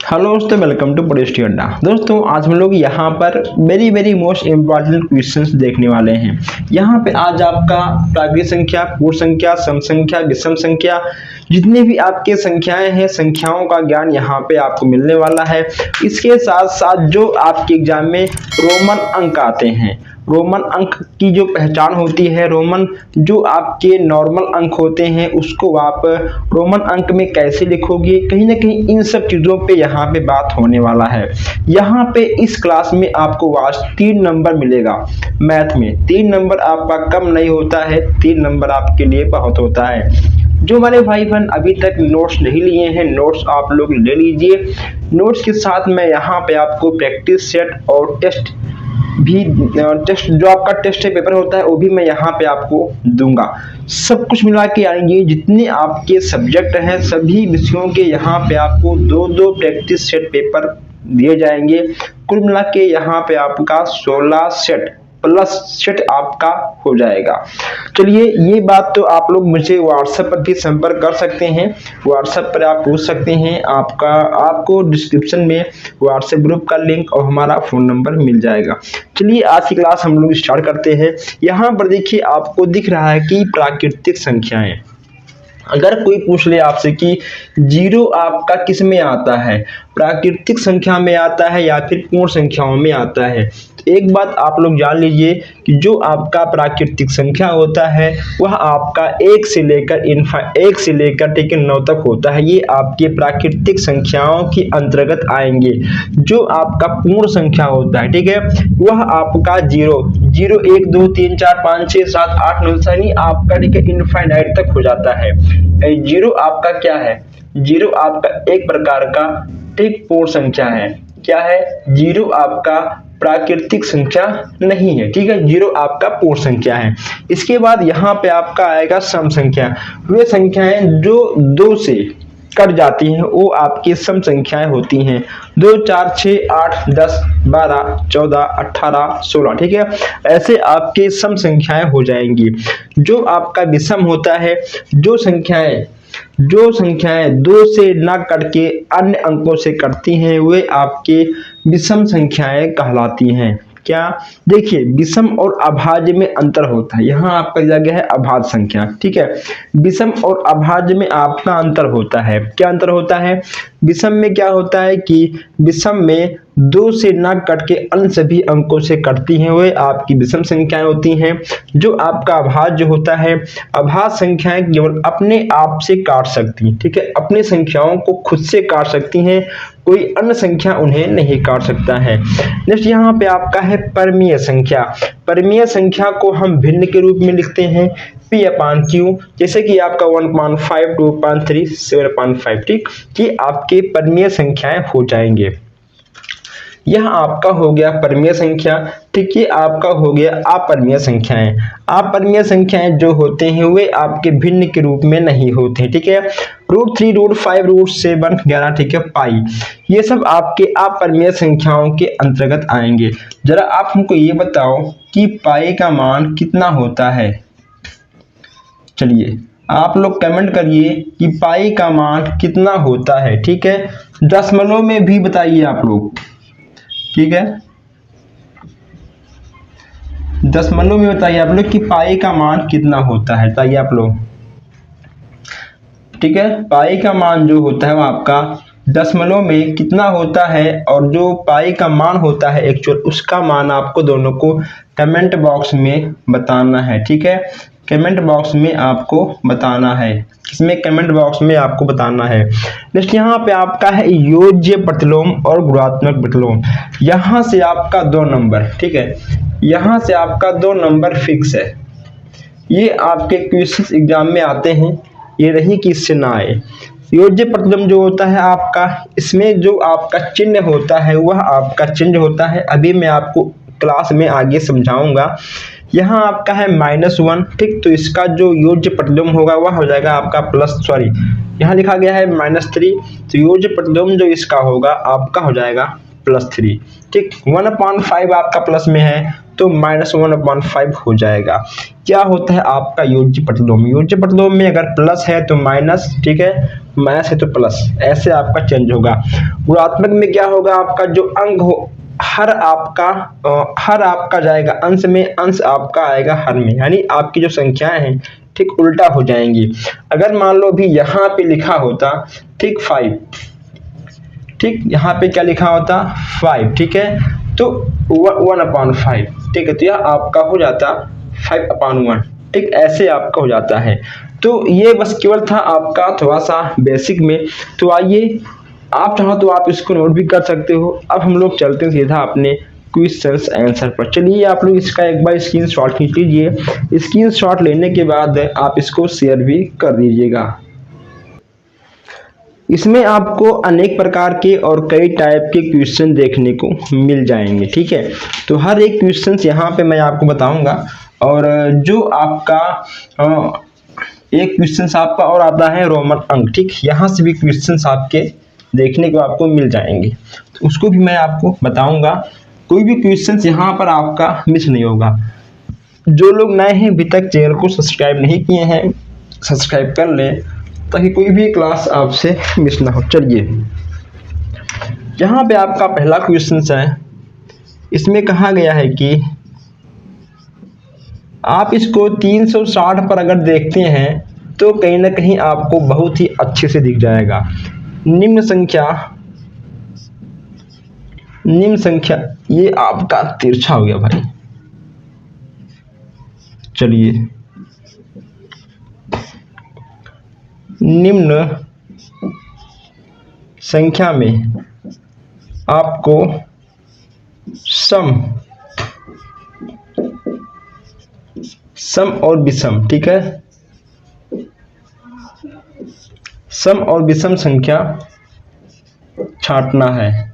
Hello दोस्तों, welcome to पढ़ेस्टी अड्डा। दोस्तों आज हम लोग यहाँ पर वेरी मोस्ट इम्पॉर्टेंट क्वेश्चंस देखने वाले हैं। यहाँ पे आज आपका प्राकृतिक संख्या, पूर्ण संख्या, सम संख्या, विषम संख्या, जितनी भी आपके संख्याएं हैं, संख्याओं का ज्ञान यहाँ पे आपको मिलने वाला है। इसके साथ साथ जो आपके एग्जाम में रोमन अंक आते हैं, रोमन अंक की जो पहचान होती है, रोमन जो आपके नॉर्मल अंक होते हैं उसको आप रोमन अंक में कैसे लिखोगे, कहीं ना कहीं इन सब चीज़ों पे यहाँ पे बात होने वाला है। यहाँ पे इस क्लास में आपको आज 3 नंबर मिलेगा। मैथ में 3 नंबर आपका कम नहीं होता है, 3 नंबर आपके लिए बहुत होता है। जो हमारे भाई बहन अभी तक नोट्स नहीं लिए हैं, नोट्स आप लोग ले लीजिए। नोट्स के साथ मैं यहाँ पे आपको प्रैक्टिस सेट और टेस्ट जो आपका टेस्ट पेपर होता है वो भी मैं यहाँ पे आपको दूंगा। सब कुछ मिला के आएंगे, जितने आपके सब्जेक्ट हैं सभी विषयों के यहाँ पे आपको 2-2 प्रैक्टिस सेट पेपर दिए जाएंगे। कुल मिला के यहाँ पे आपका 16 सेट प्लस सेट आपका हो जाएगा। चलिए, ये बात तो आप लोग मुझे व्हाट्सएप पर भी संपर्क कर सकते हैं। व्हाट्सएप पर आप पूछ सकते हैं, आपको डिस्क्रिप्शन में व्हाट्सएप ग्रुप का लिंक और हमारा फ़ोन नंबर मिल जाएगा। चलिए आज की क्लास हम लोग स्टार्ट करते हैं। यहाँ पर देखिए, आपको दिख रहा है कि प्राकृतिक संख्याएं। अगर कोई पूछ ले आपसे कि जीरो आपका किस में आता है, प्राकृतिक संख्या में आता है या फिर पूर्ण संख्याओं में आता है, तो एक बात आप लोग जान लीजिए कि जो आपका प्राकृतिक संख्या होता है वह आपका 1 से लेकर ठीक है 9 तक होता है। ये आपके प्राकृतिक संख्याओं के अंतर्गत आएंगे। जो आपका पूर्ण संख्या होता है, ठीक है, वह आपका 0, 1, 2, 3, 4, 5, 6, 7, 8, 9 यानी आपका ठीक है इनफाइनाइट तक हो जाता है। जीरो आपका क्या है? जीरो आपका एक प्रकार का ठीक पूर्ण संख्या है। क्या है? जीरो आपका प्राकृतिक संख्या नहीं है, ठीक है, जीरो आपका पूर्ण संख्या है। इसके बाद यहाँ पे आपका आएगा सम संख्या। वे संख्याएं जो 2 से कट जाती हैं वो आपकी सम संख्याएं होती हैं। 2, 4, 6, 8, 10, 12, 14, 18, 16, ठीक है, ऐसे आपके सम संख्याएं हो जाएंगी। जो आपका विषम होता है, जो संख्याएं 2 से ना कट के अन्य अंकों से कटती हैं वे आपके विषम संख्याएं कहलाती हैं। क्या? देखिए, विषम और अभाज्य में अंतर होता है। यहाँ आपका जगह है अभाज्य संख्या, ठीक है। विषम और अभाज्य में आपका अंतर होता है। क्या अंतर होता है? विषम में क्या होता है कि विषम में 2 से ना कट के अन्य सभी अंकों से कटती हैं वे आपकी विषम संख्याएं होती हैं। जो आपका अभाज्य होता है, अभाज्य संख्याएं केवल अपने आप से काट सकती हैं, ठीक है, अपनी संख्याओं को खुद से काट सकती हैं, कोई अन्य संख्या उन्हें नहीं काट सकता है। नेक्स्ट यहाँ पे आपका है परमीय संख्या। परमीय संख्या को हम भिन्न के रूप में लिखते हैं P/Q, जैसे कि आपका 1.5, 2.3, 7.5, ठीक, ये आपके परमीय संख्याएं हो जाएंगे। यह आपका हो गया परमीय संख्या, ठीक, ये आपका हो गया अपरमीय संख्याएं। अपरमीय संख्याएं जो होते हैं वे आपके भिन्न के रूप में नहीं होते, ठीक है। √3, √5, √7, 11, ठीक है, पाई, ये सब आपके अपरमीय संख्याओं के अंतर्गत आएंगे। जरा आप हमको ये बताओ कि पाई का मान कितना होता है। चलिए आप लोग कमेंट करिए कि पाई का मान कितना होता है, ठीक है। दशमलव में भी बताइए आप लोग, ठीक है, दशमलव में बताइए आप लोग कि पाई का मान कितना होता है, बताइए आप लोग, ठीक है। पाई का मान जो होता है वो आपका दशमलव में कितना होता है और जो पाई का मान होता है एक्चुअल, उसका मान आपको दोनों को कमेंट बॉक्स में बताना है, ठीक है। कमेंट बॉक्स में आपको बताना है, किसमें? कमेंट बॉक्स में आपको बताना है। नेक्स्ट यहाँ पे आपका है योज्य प्रतिलोम और गुणात्मक प्रतिलोम। यहाँ से आपका 2 नंबर, ठीक है, यहाँ से आपका 2 नंबर फिक्स है। ये आपके क्वेश्चंस एग्जाम में आते हैं, ये नहीं कि इससे ना आए। योज्य प्रतिलोम जो होता है आपका, इसमें जो आपका चिन्ह होता है वह आपका चिन्ह होता है। अभी मैं आपको क्लास में आगे समझाऊंगा। यहाँ आपका है -1, ठीक, तो इसका जो योज्य प्रतिलोम होगा वह हो जाएगा आपका यहाँ लिखा गया है -3, तो योज्य प्रतिलोम जो इसका होगा आपका हो जाएगा +3, ठीक। 1/5 आपका प्लस में है तो -1/5 हो जाएगा। क्या होता है आपका योज्य प्रतिलोम? योज्य प्रतिलोम में अगर प्लस है तो माइनस, ठीक है, माइनस है तो प्लस, ऐसे आपका चेंज होगा। गुणात्मक में क्या होगा, आपका जो अंक हो हर आपका जाएगा अंश में, अंश आपका आएगा हर में, यानी आपकी जो संख्याएं हैं ठीक उल्टा हो जाएंगी। अगर मान लो भी यहाँ पे लिखा होता ठीक 5, ठीक यहाँ पे क्या लिखा होता 5, ठीक है, तो 1/5, ठीक है, तो यह आपका हो जाता 5/1, ठीक, ऐसे आपका हो जाता है। तो ये बस केवल था आपका थोड़ा सा बेसिक में। तो आइए आप चाहो तो आप इसको नोट भी कर सकते हो। अब हम लोग चलते हैं सीधा अपने क्वेश्चंस आंसर पर। चलिए आप लोग इसका एक बार स्क्रीनशॉट खींच लीजिए। स्क्रीनशॉट लेने के बाद आप इसको शेयर भी कर दीजिएगा। इसमें आपको अनेक प्रकार के और कई टाइप के क्वेश्चन देखने को मिल जाएंगे, ठीक है। तो हर एक क्वेश्चन यहाँ पे मैं आपको बताऊंगा, और जो आपका एक क्वेश्चन आपका और आता है रोमन अंक, ठीक, यहाँ से भी क्वेश्चन आपके देखने को आपको मिल जाएंगे, तो उसको भी मैं आपको बताऊंगा। कोई भी क्वेश्चन यहाँ पर आपका मिस नहीं होगा। जो लोग नए हैं अभी तक चैनल को सब्सक्राइब नहीं किए हैं, सब्सक्राइब कर लें ताकि कोई भी क्लास आपसे मिस ना हो। चलिए यहाँ पे आपका पहला क्वेश्चन है। इसमें कहा गया है कि आप इसको 360 पर अगर देखते हैं तो कहीं ना कहीं आपको बहुत ही अच्छे से दिख जाएगा। निम्न संख्या ये आपका तिरछा हो गया भाई। चलिए निम्न संख्या में आपको सम और विषम, ठीक है, सम और विषम संख्या छांटना है।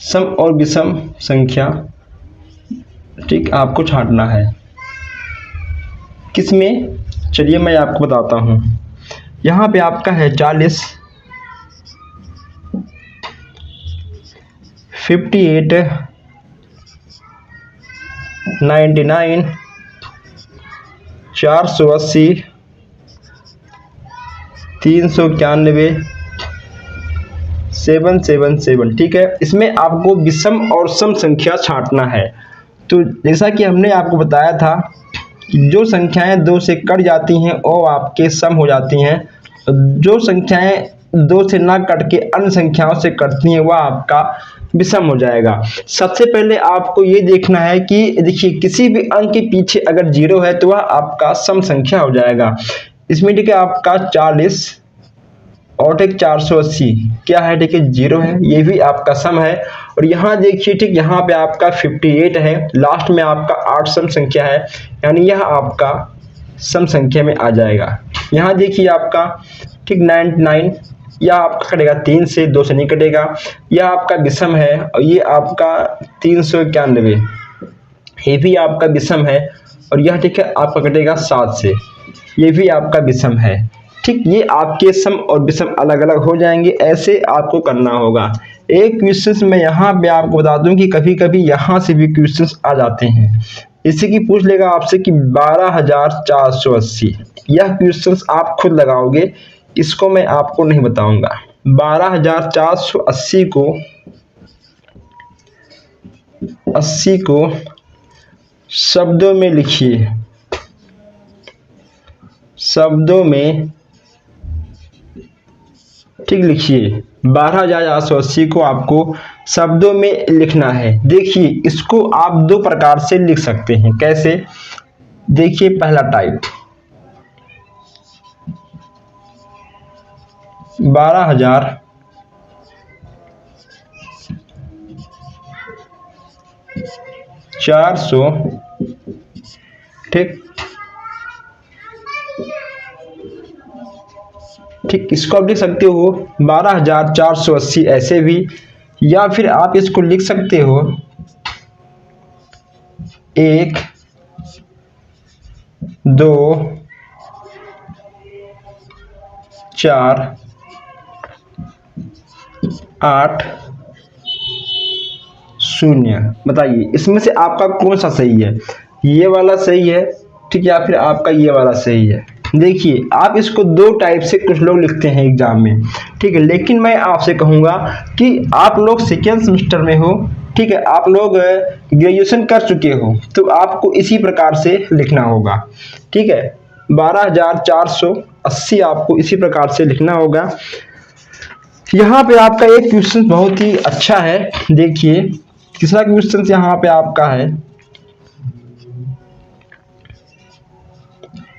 सम और विषम संख्या, ठीक, आपको छांटना है। किसमें, चलिए मैं आपको बताता हूं। यहाँ पे आपका है 40, 58, 99, 480, 391, 777, ठीक है। इसमें आपको विषम और सम संख्या छांटना है। तो जैसा कि हमने आपको बताया था कि जो संख्याएं 2 से कट जाती हैं वो आपके सम हो जाती हैं, जो संख्याएं 2 से ना कट के अन्य संख्याओं से कटती हैं वह आपका विषम हो जाएगा। सबसे पहले आपको ये देखना है कि देखिए किसी भी अंक के पीछे अगर 0 है तो वह आपका सम संख्या हो जाएगा। इसमें ठीक है आपका 40 और ठीक 480 क्या है, ठीक है 0 है, ये भी आपका सम है। और यहाँ देखिए ठीक यहाँ पे आपका 58 है, लास्ट में आपका 8 सम संख्या है, यानी यह आपका सम संख्या में आ जाएगा। यहाँ देखिए आपका ठीक 99, यह आपका कटेगा 3 से, 2 से नहीं कटेगा, यह आपका विषम है। और ये आपका 391 ये भी आपका विषम है, और यह ठीक है आपका कटेगा 7 से, ये भी आपका विषम है। ठीक, ये आपके सम और विषम अलग अलग हो जाएंगे, ऐसे आपको करना होगा। एक क्वेश्चन मैं यहाँ पे आपको बता दूं कि कभी कभी यहाँ से भी क्वेश्चंस आ जाते हैं। इसी की पूछ लेगा आपसे कि 12,480, यह क्वेश्चंस आप खुद लगाओगे, इसको मैं आपको नहीं बताऊंगा। 12,480 को शब्दों में लिखिए, शब्दों में ठीक लिखिए। 12,480 को आपको शब्दों में लिखना है। देखिए इसको आप 2 प्रकार से लिख सकते हैं। कैसे, देखिए पहला टाइप 12,400, ठीक, इसको आप लिख सकते हो 12,480 ऐसे भी, या फिर आप इसको लिख सकते हो 1, 2, 4, 8, 0। बताइए इसमें से आपका कौन सा सही है, ये वाला सही है, ठीक, या फिर आपका ये वाला सही है। देखिए आप इसको दो टाइप से कुछ लोग लिखते हैं एग्जाम में, ठीक है, लेकिन मैं आपसे कहूँगा कि आप लोग सेकेंड सेमेस्टर में हो, ठीक है, आप लोग ग्रेजुएशन कर चुके हो, तो आपको इसी प्रकार से लिखना होगा, ठीक है। 12,480 आपको इसी प्रकार से लिखना होगा। यहाँ पे आपका एक क्वेश्चन बहुत ही अच्छा है, देखिए तीसरा क्वेश्चन यहाँ पे आपका है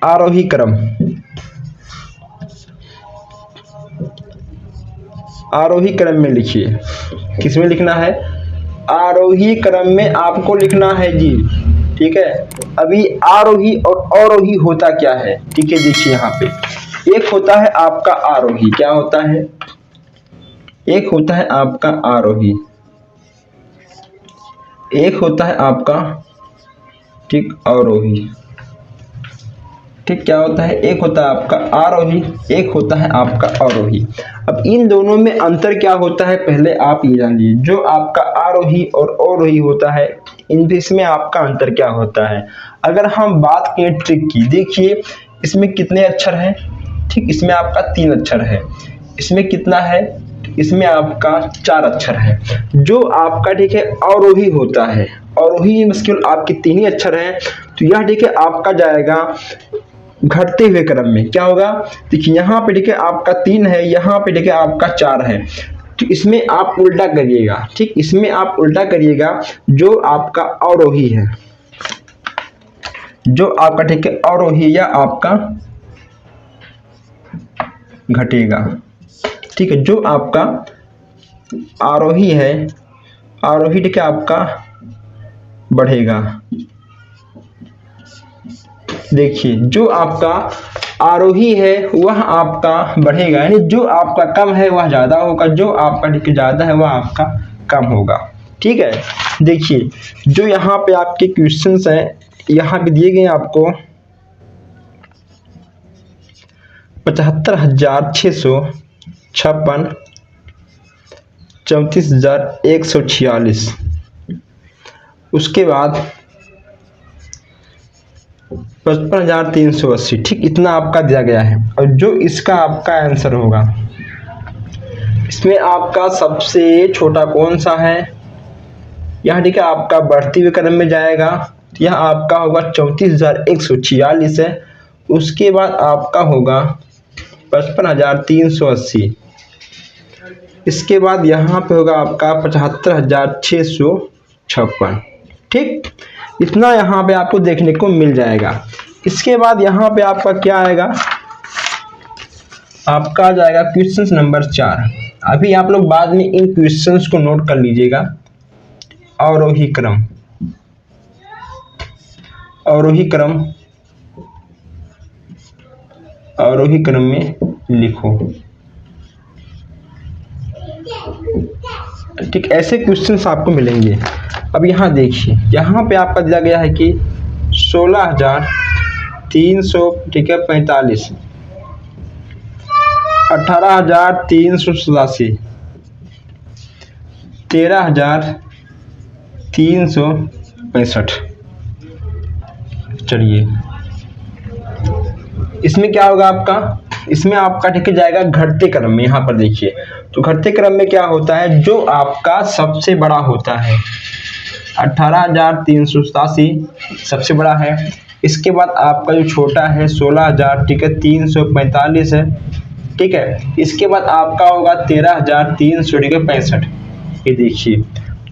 आरोही क्रम। आरोही क्रम में लिखिए, किसमें लिखना है? आरोही क्रम में आपको लिखना है जी, ठीक है। अभी आरोही और अवरोही होता क्या है, ठीक है, देखिए यहाँ पे एक होता है आपका आरोही, क्या होता है? एक होता है आपका आरोही, एक होता है आपका, ठीक, अवरोही, ठीक, क्या होता है? एक होता है आपका आरोही, एक होता है आपका अवरोही। अब इन दोनों में अंतर क्या होता है पहले आप ये जान लीजिए। जो आपका आरोही और अवरोही होता है इसमें आपका अंतर क्या होता है। अगर हम बात करें ट्रिक की, देखिए इसमें कितने अक्षर हैं, ठीक, इसमें आपका 3 अक्षर है, इसमें कितना है, इसमें आपका 4 अक्षर है। जो आपका, ठीक है, अवरोही होता है, अवरोही में केवल आपके 3 ही अक्षर हैं, तो यह, ठीक है, आपका जाएगा घटते हुए क्रम में। क्या होगा? देखिए यहाँ पे, ठीक है, आपका 3 है, यहाँ पे, ठीक है, आपका 4 है, तो इसमें आप उल्टा करिएगा, ठीक, इसमें आप उल्टा करिएगा। जो आपका अवरोही है, जो आपका, ठीक है, अवरोही या आपका घटेगा, ठीक है। जो आपका आरोही है, आरोही, ठीक है, आपका बढ़ेगा। देखिए जो आपका आरोही है वह आपका बढ़ेगा, यानी जो आपका कम है वह ज्यादा होगा, जो आपका, ठीक है, ज्यादा है वह आपका कम होगा, ठीक है। देखिए जो यहाँ पे आपके क्वेश्चंस हैं, यहाँ पे दिए गए आपको 75,656, 34,146, उसके बाद 55,380, ठीक, इतना आपका दिया गया है। और जो इसका आपका आंसर होगा, इसमें आपका सबसे छोटा कौन सा है? यह, ठीक है, आपका बढ़ती हुए क्रम में जाएगा, यह आपका होगा 34,146 है। उसके बाद आपका होगा 55,380, इसके बाद यहाँ पे होगा आपका 75,656, ठीक, इतना यहाँ पे आपको देखने को मिल जाएगा। इसके बाद यहाँ पे आपका क्या आएगा? आपका आ जाएगा क्वेश्चन नंबर 4। अभी आप लोग बाद में इन क्वेश्चंस को नोट कर लीजिएगा। अवरोही क्रम, अवरोही क्रम, अवरोही क्रम में लिखो, ठीक, ऐसे क्वेश्चंस आपको मिलेंगे। अब यहाँ देखिए, यहाँ पे आपका दिया गया है कि 16,300, ठीक है, 45, 18,387, 13,365। चलिए इसमें क्या होगा आपका? इसमें आपका, ठीक है, जाएगा घटते क्रम में। यहाँ पर देखिए, तो घटते क्रम में क्या होता है? जो आपका सबसे बड़ा होता है 18,387 सबसे बड़ा है। इसके बाद आपका जो छोटा है 16,000, ठीक है, 345 है, ठीक है। इसके बाद आपका होगा 13,300, ठीक है, 65। ये देखिए,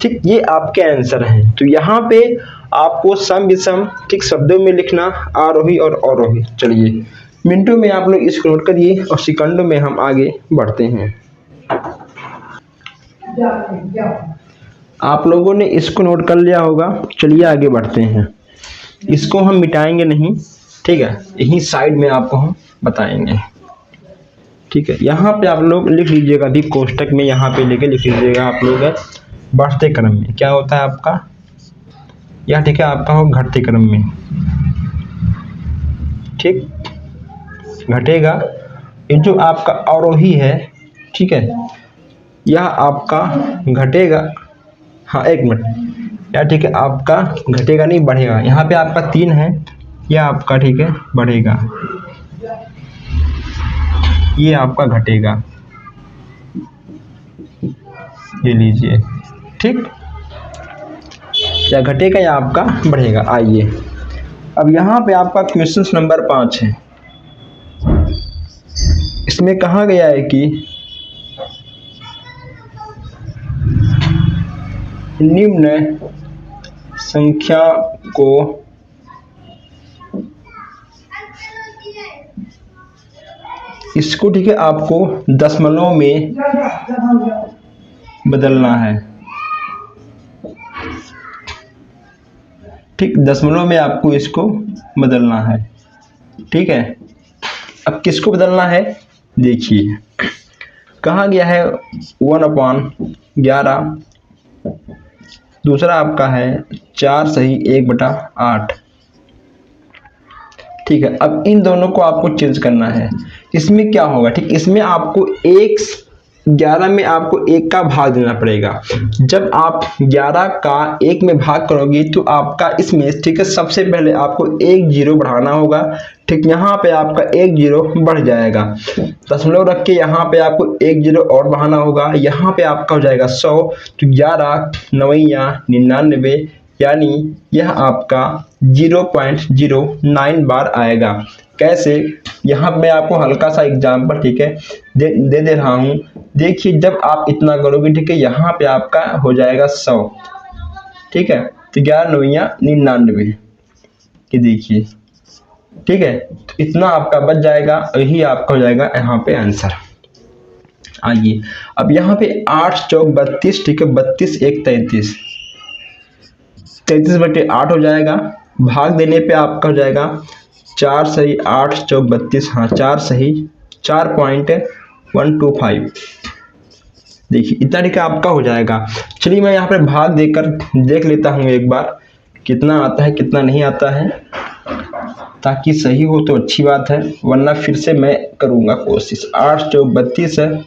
ठीक, ये आपके आंसर हैं। तो यहाँ पे आपको सम विषम, ठीक, शब्दों में लिखना आरोही और अवरोही। चलिए मिनटों में आप लोग इसको नोट करिए और सेकंडों में हम आगे बढ़ते हैं। आप लोगों ने इसको नोट कर लिया होगा। चलिए आगे बढ़ते हैं। इसको हम मिटाएंगे नहीं, ठीक है, यहीं साइड में आपको हम बताएंगे, ठीक है। यहाँ पे आप लोग लिख लीजिएगा, अभी कोष्टक में यहाँ पे लेके लिख लीजिएगा आप लोग बढ़ते क्रम में क्या होता है आपका, यह, ठीक है, आपका हो घटते क्रम में, ठीक, घटेगा। ये जो आपका अवरोही है, ठीक है, यह आपका घटेगा। हाँ एक मिनट, या ठीक है, आपका घटेगा नहीं, बढ़ेगा। यहाँ पे आपका 3 है, यह आपका, ठीक है, बढ़ेगा। ये आपका घटेगा, ये लीजिए। ठीक, या घटेगा या आपका बढ़ेगा। आइए अब यहाँ पे आपका क्वेश्चन नंबर 5 है। इसमें कहा गया है कि निम्न संख्या को इसको, ठीक है, आपको दशमलव में बदलना है। ठीक, दशमलव में आपको इसको बदलना है। ठीक है, अब किसको बदलना है देखिए, कहा गया है 1/11, दूसरा आपका है 4 सही 1/8। ठीक है, अब इन दोनों को आपको चेंज करना है। इसमें क्या होगा, ठीक, इसमें आपको 11 में आपको 1 का भाग देना पड़ेगा। जब आप 11 का 1 में भाग करोगे तो आपका इसमें, ठीक है, सबसे पहले आपको 1 0 बढ़ाना होगा। ठीक, यहाँ पे आपका 1 0 बढ़ जाएगा, दशमलव रख के यहाँ पे आपको 1 0 और बढ़ाना होगा। यहाँ पे आपका हो जाएगा 100, तो 11 9 99, यानी यह आपका 0.09 बार आएगा। कैसे, यहाँ मैं आपको हल्का सा एग्जाम्पल, ठीक है, दे रहा हूँ। देखिए, जब आप इतना करोगे, ठीक है, यहाँ पे आपका हो जाएगा 100। ठीक है, तो 11 9 99, ये देखिए। ठीक है, तो इतना आपका बच जाएगा, यही आपका हो जाएगा यहाँ पे आंसर। आइए अब यहाँ पे 8 चौक 32, ठीक है, 32 1 33, 33/8 हो जाएगा। भाग देने पे आपका हो जाएगा 4 सही 8 चौक 32, हाँ 4 सही 4.125। देखिए इतना ठीक आपका हो जाएगा। चलिए मैं यहाँ पे भाग देकर देख लेता हूँ एक बार कितना आता है कितना नहीं आता है, ताकि सही हो तो अच्छी बात है, वरना फिर से मैं करूँगा कोशिश। 8 चौक 32 है,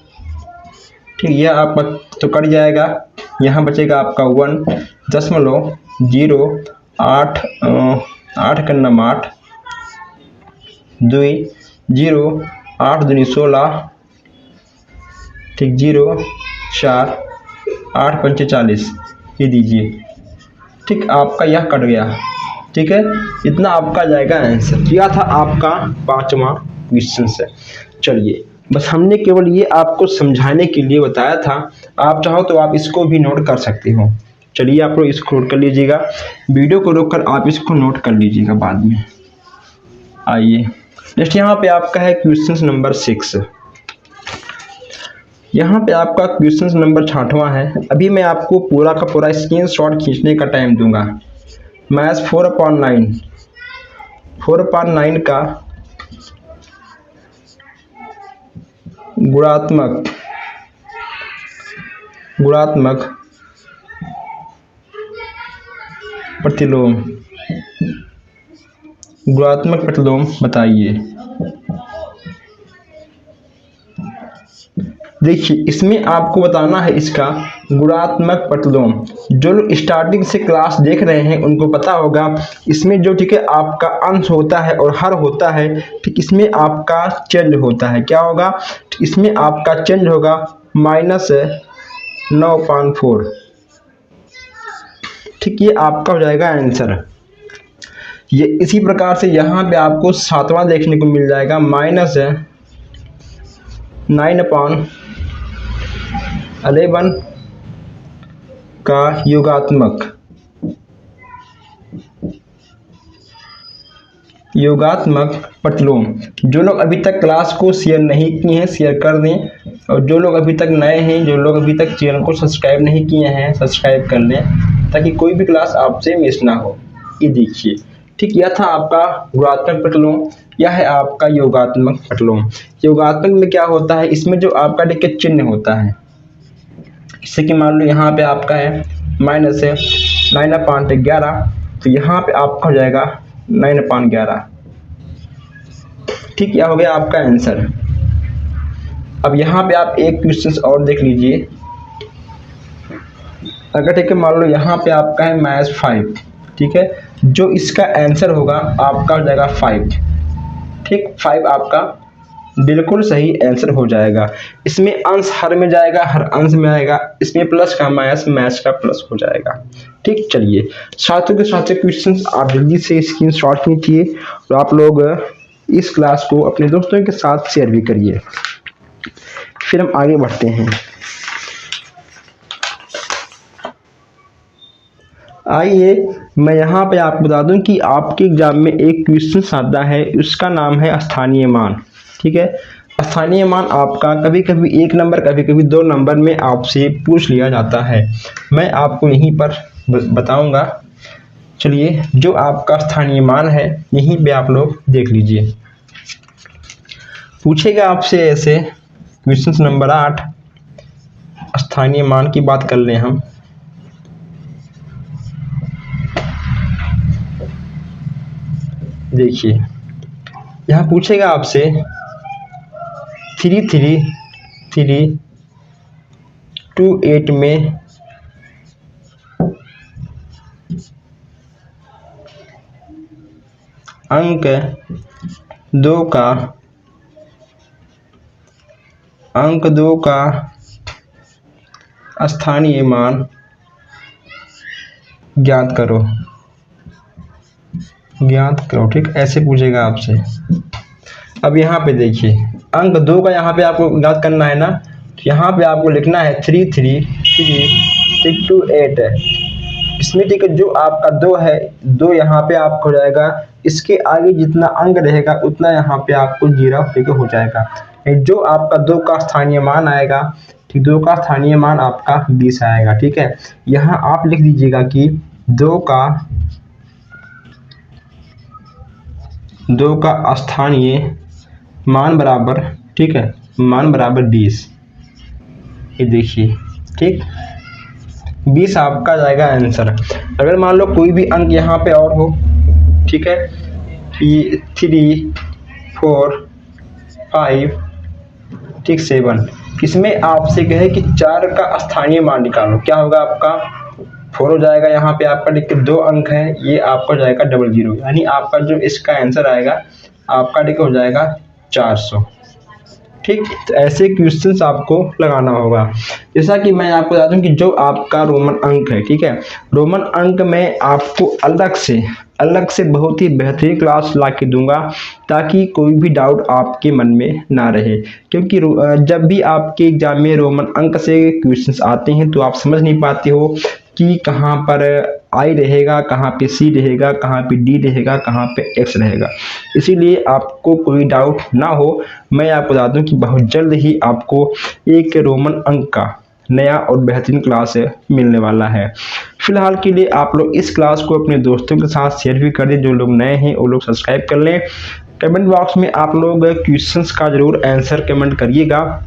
ठीक, यह आपका तो कट जाएगा। यहाँ बचेगा आपका 1.08 8 का नम 8 2 0 8 दूनी 16, ठीक, 0 4 8 पंचे 40, ये दीजिए। ठीक, आपका यह कट गया। ठीक है, इतना आपका जाएगा आंसर। यह था आपका 5वां क्वेश्चन से। चलिए बस हमने केवल ये आपको समझाने के लिए बताया था, आप चाहो तो आप इसको भी नोट कर सकते हो। चलिए आप लोग इसको नोट कर लीजिएगा, वीडियो को रोककर आप इसको नोट कर लीजिएगा बाद में। आइए नेक्स्ट यहाँ पे आपका है क्वेश्चन नंबर 6। यहाँ पे आपका क्वेश्चन नंबर 6वां है। अभी मैं आपको पूरा का पूरा स्क्रीनशॉट खींचने का टाइम दूंगा। मैथ्स 4/9 का गुणात्मक प्रतिलोम बताइए। देखिए इसमें आपको बताना है इसका गुणात्मक प्रतिलोम। जो लोग स्टार्टिंग से क्लास देख रहे हैं उनको पता होगा, इसमें जो, ठीक है, आपका अंश होता है और हर होता है, ठीक, इसमें आपका चेंज होता है। क्या होगा, इसमें आपका चेंज होगा -9/4। ठीक, ये आपका हो जाएगा आंसर। ये इसी प्रकार से यहाँ पे आपको 7वां देखने को मिल जाएगा, -9/11 का योगात्मक प्रतिलोम। जो लोग अभी तक क्लास को शेयर नहीं किए हैं शेयर कर दें, और जो लोग अभी तक नए हैं, जो लोग अभी तक चैनल को सब्सक्राइब नहीं किए हैं सब्सक्राइब कर लें, ताकि कोई भी क्लास आपसे मिस ना हो। ये देखिए, ठीक, यह था आपका गुणात्मक प्रतिलोम, यह है आपका योगात्मक प्रतिलोम। योगात्मक में क्या होता है, इसमें जो आपका देखिए चिन्ह होता है, इससे कि मान लो यहाँ पे आपका है -9/11, तो यहाँ पे आपका हो जाएगा 9/11। ठीक, यह हो गया आपका आंसर। अब यहाँ पे आप एक क्वेश्चन और देख लीजिए। अगर, ठीक है, मान लो यहाँ पे आपका है मैथ्स 5, ठीक है, जो इसका आंसर होगा आपका हो जाएगा 5। ठीक, 5 आपका बिल्कुल सही आंसर हो जाएगा। इसमें अंश हर में जाएगा, हर अंश में आएगा, इसमें प्लस का माइनस, मैच का प्लस हो जाएगा। ठीक, चलिए साथियों के साथ क्वेश्चंस आप जल्दी से स्क्रीनशॉट कीजिए और आप लोग इस क्लास को अपने दोस्तों के साथ शेयर भी करिए। फिर हम आगे बढ़ते हैं। आइए मैं यहाँ पे आपको बता दूं कि आपके एग्जाम में एक क्वेश्चन आता है, उसका नाम है स्थानीय मान। ठीक है, स्थानीय मान आपका कभी कभी 1 नंबर, कभी कभी 2 नंबर में आपसे पूछ लिया जाता है। मैं आपको यहीं पर बताऊंगा। चलिए, जो आपका स्थानीय मान है यहीं पे आप लोग देख लीजिए। पूछेगा आपसे ऐसे क्वेश्चन नंबर 8, स्थानीय मान की बात कर लें हम। देखिए, यहाँ पूछेगा आपसे 33328 में अंक 2 का स्थानीय मान ज्ञात करो। ठीक, ऐसे पूछेगा आपसे। अब यहाँ पे देखिए, अंक 2 का यहाँ पे आपको ज्ञात करना है ना, तो यहाँ पे आपको लिखना है 33328 है इसमें। ठीक है, जो आपका 2 है, 2 यहाँ पे आपको हो जाएगा, इसके आगे जितना अंक रहेगा उतना यहाँ पे आपको 0 ठीक हो जाएगा। जो आपका 2 का स्थानीय मान आएगा, ठीक, 2 का स्थानीय मान आपका 20 आएगा। ठीक है, यहाँ आप लिख दीजिएगा कि 2 का स्थानीय मान बराबर, ठीक है, मान बराबर 20। ये देखिए, ठीक, 20 आपका जाएगा आंसर। अगर मान लो कोई भी अंक यहाँ पे और हो, ठीक है, 3 4 5 ठीक 7, इसमें आपसे कहे कि 4 का स्थानीय मान निकालो, क्या होगा आपका 4 हो जाएगा। यहाँ पे आपका देखिए 2 अंक है, ये आपका जाएगा 00, यानी आपका जो इसका आंसर आएगा आपका देखिए हो जाएगा 400। ठीक, तो ऐसे क्वेश्चंस आपको लगाना होगा। जैसा कि मैं आपको बता दूं कि जो आपका रोमन अंक है, ठीक है, रोमन अंक में आपको अलग से बहुत ही बेहतरीन क्लास ला के दूंगा, ताकि कोई भी डाउट आपके मन में ना रहे। क्योंकि जब भी आपके एग्जाम में रोमन अंक से क्वेश्चंस आते हैं तो आप समझ नहीं पाते हो कि कहाँ पर आई रहेगा, कहाँ पे सी रहेगा, कहाँ पे डी रहेगा, कहाँ पे एक्स रहेगा। इसीलिए आपको कोई डाउट ना हो, मैं आपको बता दूं कि बहुत जल्द ही आपको एक रोमन अंक का नया और बेहतरीन क्लास मिलने वाला है। फिलहाल के लिए आप लोग इस क्लास को अपने दोस्तों के साथ शेयर भी कर दें। जो लोग नए हैं वो लोग सब्सक्राइब कर लें। कमेंट बॉक्स में आप लोग क्वेश्चंस का जरूर आंसर कमेंट करिएगा।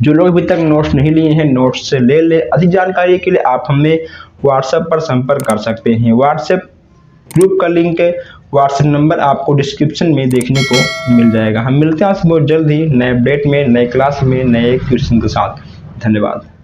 जो लोग अभी तक नोट्स नहीं लिए हैं, नोट्स से ले ले। अधिक जानकारी के लिए आप हमें व्हाट्सएप पर संपर्क कर सकते हैं। व्हाट्सएप ग्रुप का लिंक है, व्हाट्सएप नंबर आपको डिस्क्रिप्शन में देखने को मिल जाएगा। हम मिलते हैं आपसे बहुत जल्द ही नए अपडेट में, नए क्लास में, नए क्वेश्चन के साथ। धन्यवाद।